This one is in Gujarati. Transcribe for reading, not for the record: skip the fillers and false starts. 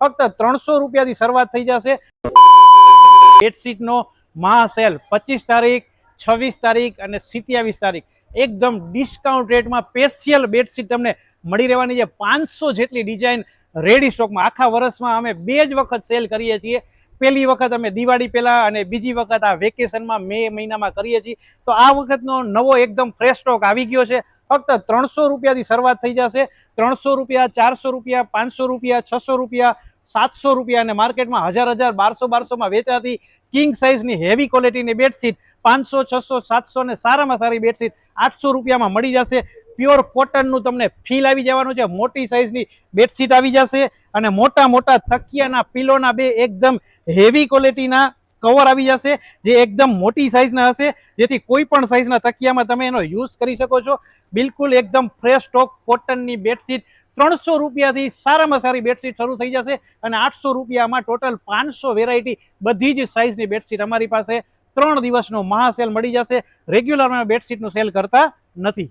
ફક્ત 300 રૂપિયાથી શરૂઆત થઈ જશે। બેડશીટનો મહાસેલ 25 તારીખ, 26 તારીખ અને 27 તારીખ એકદમ ડિસ્કાઉન્ટ રેટમાં સ્પેશિયલ બેડશીટ તમને મળી રહેવાની છે। 500 જેટલી ડિઝાઇન રેડી સ્ટોકમાં। આખા વર્ષમાં અમે 2 જ વખત સેલ કરીએ છીએ। પહેલી વખત અમે દિવાળી પહેલા અને બીજી વખત આ વેકેશનમાં મે મહિનામાં કરીએ છીએ। તો આ વખતનો નવો એકદમ ફ્રેશ સ્ટોક આવી ગયો છે। ફક્ત 300 રૂપિયાથી શરૂઆત થઈ જશે। 300 રૂપિયા, 400 રૂપિયા, 500 રૂપિયા, 600 રૂપિયા, 700 રૂપિયા અને માર્કેટમાં 1000, 1200 માં વેચાતી કિંગ સાઇઝની હેવી ક્વોલિટીની બેડશીટ 500, 600, 700 ને સારામાં સારી બેડશીટ 800 રૂપિયામાં મળી જશે। પ્યોર કોટનનું તમને ફીલ આવી જવાનું છે। મોટી સાઇઝની બેડશીટ આવી જશે અને મોટા મોટા તકિયાના પિલોના બે એકદમ હેવી ક્વોલિટીના કવર આવી જશે જે એકદમ મોટી સાઇઝના હશે, જેથી કોઈ પણ સાઇઝના તકિયામાં તમે એનો યુઝ કરી શકો છો। બિલકુલ એકદમ ફ્રેશ સ્ટોક કોટનની બેડશીટ 300 રૂપિયાથી સારામાં સારી બેડશીટ શરૂ થઈ જશે અને 800 રૂપિયામાં ટોટલ 500 વેરાયટી બધી જ સાઇઝની બેડશીટ અમારી પાસે 3 દિવસનો મહાસેલ મળી જશે। રેગ્યુલરમાં બેડશીટનું સેલ કરતા નથી।